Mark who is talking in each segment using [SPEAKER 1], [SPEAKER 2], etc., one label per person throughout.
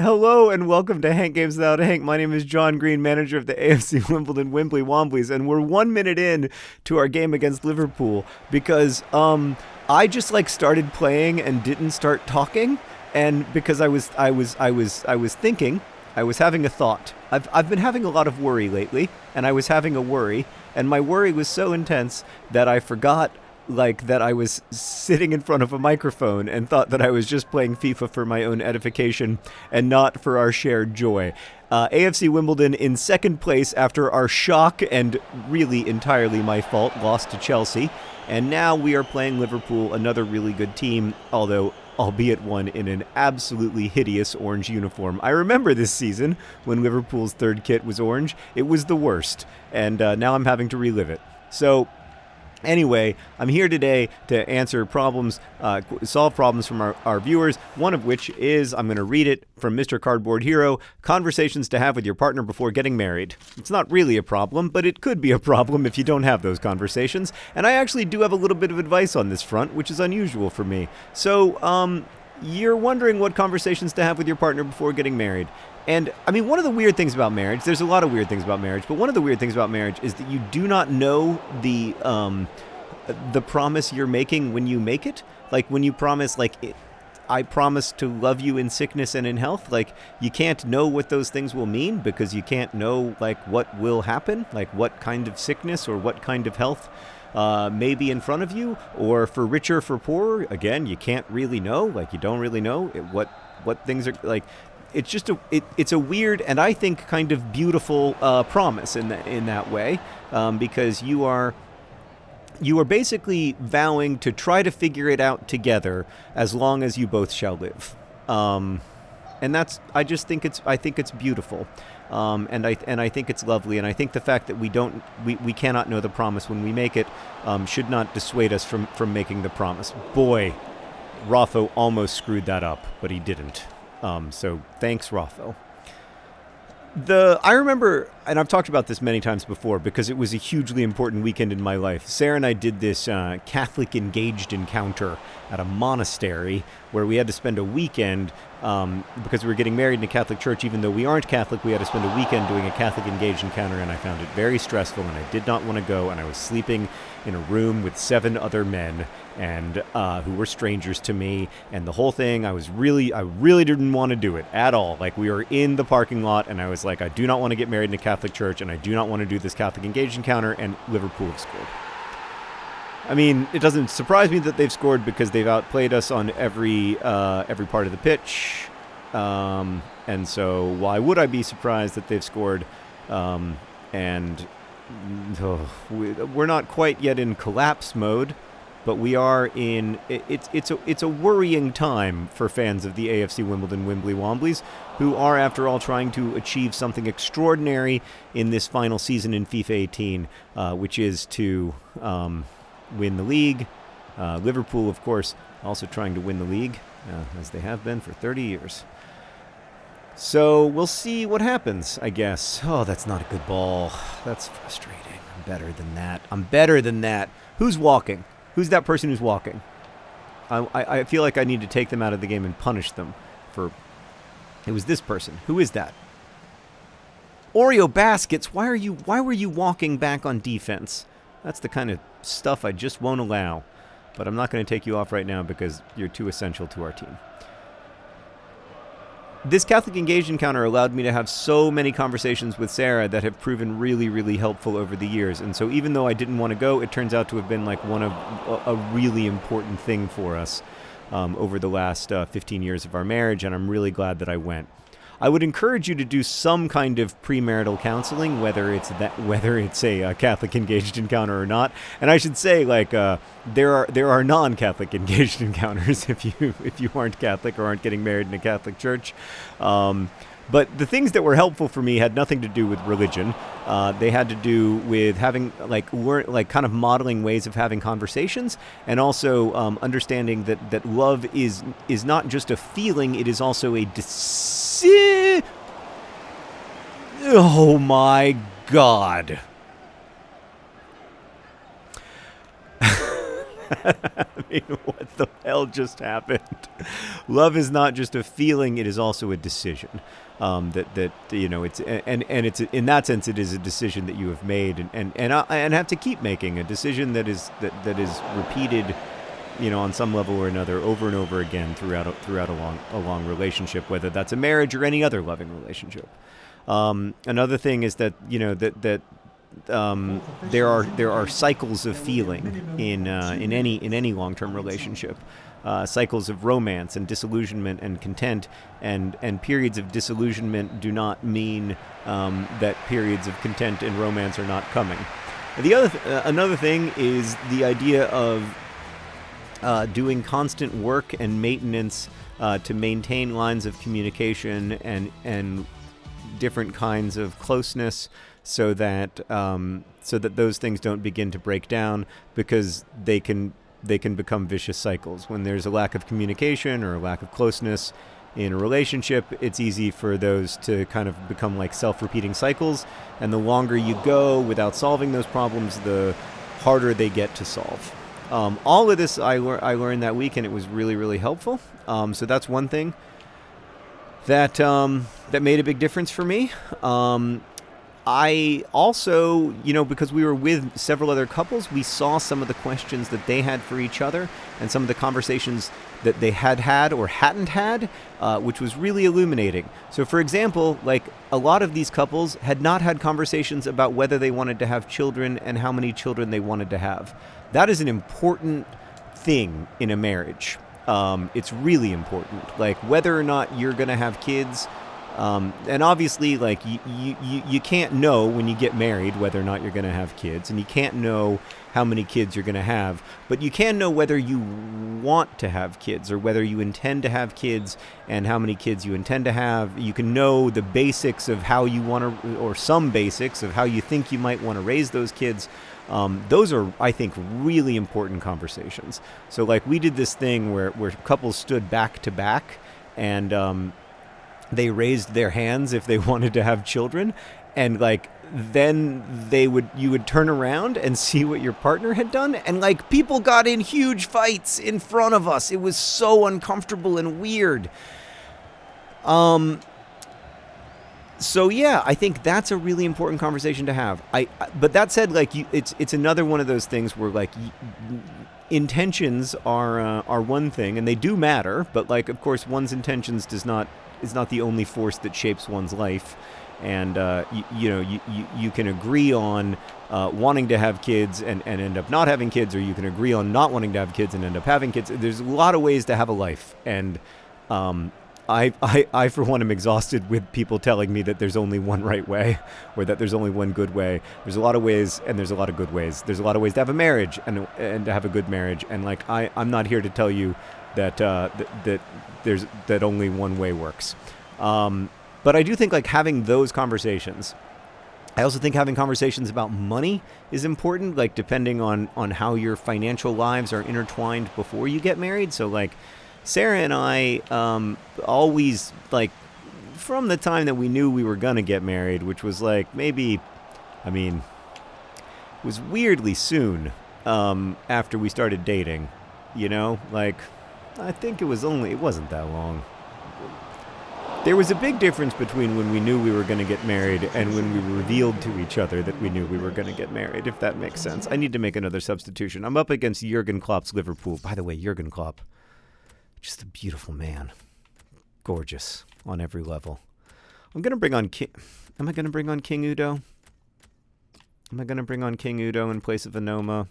[SPEAKER 1] Hello and welcome to hankgames Without Hank. My name is John Green, manager of the AFC Wimbledon Wimbly Womblys, and we're 1 minute in to our game against Liverpool because I just started playing and didn't start talking, and because I was thinking, I was having a thought. I've been having a lot of worry lately, and I was having a worry, and my worry was so intense that I forgot that I was sitting in front of a microphone and thought that I was just playing FIFA for my own edification and not for our shared joy. AFC Wimbledon in second place after our shock and really entirely my fault loss to Chelsea. And now we are playing Liverpool, another really good team, although albeit one in an absolutely hideous orange uniform. I remember this season when Liverpool's third kit was orange. It was the worst, and now I'm having to relive it. So anyway, I'm here today to answer problems, solve problems from our viewers, one of which is, I'm going to read it from Mr. Cardboard Hero, conversations to have with your partner before getting married. It's not really a problem, but it could be a problem if you don't have those conversations, and I actually do have a little bit of advice on this front, which is unusual for me. So, you're wondering what conversations to have with your partner before getting married. And, I mean, one of the weird things about marriage, there's a lot of weird things about marriage, but one of the weird things about marriage is that you do not know the promise you're making when you make it. Like, when you promise, I promise to love you in sickness and in health, you can't know what those things will mean because you can't know, what will happen, what kind of sickness or what kind of health may be in front of you, or for richer, for poorer. Again, you can't really know, you don't really know what things are, it's just it's a weird and I think kind of beautiful promise in that way, because you are basically vowing to try to figure it out together as long as you both shall live, and that's I think it's beautiful, and I think it's lovely, and I think the fact that we cannot know the promise when we make it should not dissuade us from making the promise. Boy, Rotho almost screwed that up, but he didn't. So thanks, Rotho. I remember, and I've talked about this many times before because it was a hugely important weekend in my life. Sarah and I did this Catholic engaged encounter at a monastery where we had to spend a weekend, because we were getting married in a Catholic church. Even though we aren't Catholic, we had to spend a weekend doing a Catholic engaged encounter, and I found it very stressful, and I did not want to go, and I was sleeping in a room with 7 other men and who were strangers to me, and the whole thing, I really didn't want to do it at all. We were in the parking lot, and I was like, I do not want to get married in a Catholic church, and I do not want to do this Catholic engaged encounter, and Liverpool have scored. I mean, it doesn't surprise me that they've scored because they've outplayed us on every part of the pitch, and so why would I be surprised that they've scored? And we're not quite yet in collapse mode, but we are in. It's a worrying time for fans of the AFC Wimbledon Wimbly Womblys, who are, after all, trying to achieve something extraordinary in this final season in FIFA 18, which is to win the league. Liverpool, of course, also trying to win the league, as they have been for 30 years. So we'll see what happens, I guess. Oh, that's not a good ball. That's frustrating. I'm better than that. Who's walking? Who's that person who's walking? I feel like I need to take them out of the game and punish them for... It was this person. Who is that? Oreo Baskets, why were you walking back on defense? That's the kind of stuff I just won't allow. But I'm not going to take you off right now because you're too essential to our team. This Catholic engaged encounter allowed me to have so many conversations with Sarah that have proven really, really helpful over the years. And so even though I didn't want to go, it turns out to have been one of a really important thing for us over the last 15 years of our marriage, and I'm really glad that I went. I would encourage you to do some kind of premarital counseling, whether it's a Catholic engaged encounter or not. And I should say, there are non-Catholic engaged encounters if you aren't Catholic or aren't getting married in a Catholic church. But the things that were helpful for me had nothing to do with religion. They had to do with having kind of modeling ways of having conversations, and also understanding that love is not just a feeling; it is also a decision. Oh my God! I mean, what the hell just happened? Love is not just a feeling; it is also a decision. That it's it's in that sense, it is a decision that you have made, and have to keep making a decision that is repeated, on some level or another, over and over again throughout a long relationship, whether that's a marriage or any other loving relationship. Another thing is that there are cycles of feeling in any long-term relationship, cycles of romance and disillusionment and content, and periods of disillusionment do not mean that periods of content and romance are not coming. Another thing is the idea of doing constant work and maintenance to maintain lines of communication and different kinds of closeness, so that those things don't begin to break down, because they can become vicious cycles. When there's a lack of communication or a lack of closeness in a relationship, it's easy for those to kind of become like self-repeating cycles, and the longer you go without solving those problems, the harder they get to solve. All of this I learned that week, and it was really, really helpful. So that's one thing that made a big difference for me. I also, because we were with several other couples, we saw some of the questions that they had for each other and some of the conversations that they had or hadn't had, which was really illuminating. So, for example, like a lot of these couples had not had conversations about whether they wanted to have children and how many children they wanted to have. That is an important thing in a marriage. It's really important. Like whether or not you're going to have kids. And obviously, like you can't know when you get married whether or not you're going to have kids, and you can't know how many kids you're going to have, but you can know whether you want to have kids or whether you intend to have kids and how many kids you intend to have. You can know the basics of how you want to, or some basics of how you think you might want to raise those kids. Those are, I think, really important conversations. So like we did this thing where couples stood back to back and they raised their hands if they wanted to have children, and like then you would turn around and see what your partner had done, and like people got in huge fights in front of us. It was so uncomfortable and weird. So yeah, I think that's a really important conversation to have. But that said, like it's another one of those things where like intentions are one thing, and they do matter, but like of course one's intentions is not the only force that shapes one's life. And you can agree on wanting to have kids and end up not having kids, or you can agree on not wanting to have kids and end up having kids. There's a lot of ways to have a life, and I for one am exhausted with people telling me that there's only one right way, or that there's only one good way. There's a lot of ways, and there's a lot of good ways. There's a lot of ways to have a marriage and to have a good marriage. And like I'm not here to tell you that that only one way works. But I do think like having those conversations. I also think having conversations about money is important, like depending on how your financial lives are intertwined before you get married. So like Sarah and I always, like, from the time that we knew we were going to get married, which was like maybe, it was weirdly soon after we started dating, like I think it wasn't that long. There was a big difference between when we knew we were going to get married and when we revealed to each other that we knew we were going to get married, if that makes sense. I need to make another substitution. I'm up against Jurgen Klopp's Liverpool. By the way, Jurgen Klopp, just a beautiful man. Gorgeous on every level. I'm going to bring on Am I going to bring on King Udo? Am I going to bring on King Udo in place of Anoma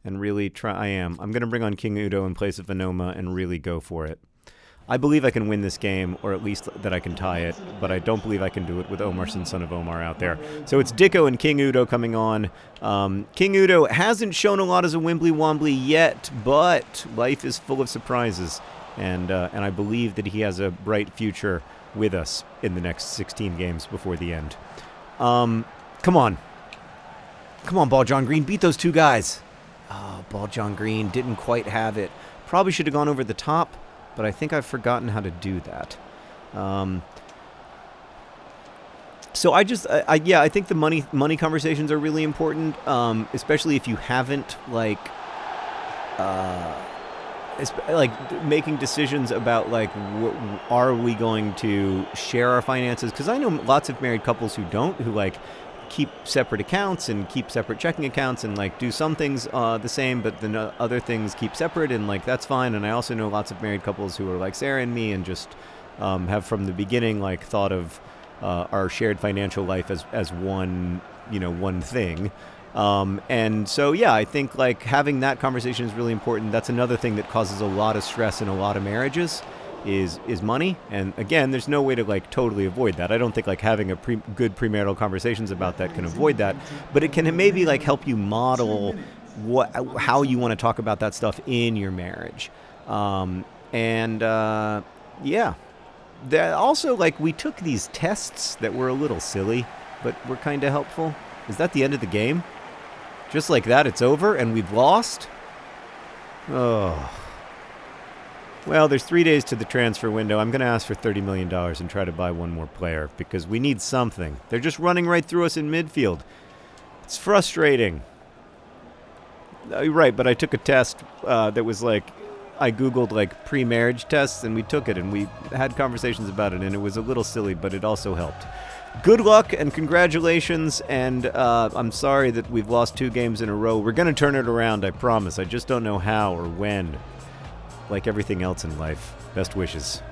[SPEAKER 1] and really try? I am. I'm going to bring on King Udo in place of Anoma and really go for it. I believe I can win this game, or at least that I can tie it, but I don't believe I can do it with Omarson, son of Omar, out there. So it's Dicko and King Udo coming on. King Udo hasn't shown a lot as a Wimbly Wombly yet, but life is full of surprises, and I believe that he has a bright future with us in the next 16 games before the end. Come on, Ball John Green, beat those two guys. Oh, Ball John Green didn't quite have it. Probably should have gone over the top, but I think I've forgotten how to do that. So I think the money conversations are really important, especially if you haven't, like, like making decisions about like are we going to share our finances, because I know lots of married couples who don't, who like keep separate accounts and keep separate checking accounts and like do some things the same, but then other things keep separate, and like that's fine. And I also know lots of married couples who are like Sarah and me and just have from the beginning like thought of our shared financial life as one, one thing. And so, yeah, I think like having that conversation is really important. That's another thing that causes a lot of stress in a lot of marriages is money. And again, there's no way to like totally avoid that. I don't think like having a good premarital conversations about that can avoid that, but it can maybe like help you model how you want to talk about that stuff in your marriage. Yeah. That also, like, we took these tests that were a little silly, but were kind of helpful. Is that the end of the game? Just like that, it's over and we've lost? Oh. Well, there's 3 days to the transfer window. I'm going to ask for $30 million and try to buy one more player because we need something. They're just running right through us in midfield. It's frustrating. Right, but I took a test that was like, I Googled like pre-marriage tests and we took it and we had conversations about it and it was a little silly, but it also helped. Good luck and congratulations, and I'm sorry that we've lost 2 games in a row. We're going to turn it around, I promise. I just don't know how or when. Like everything else in life. Best wishes.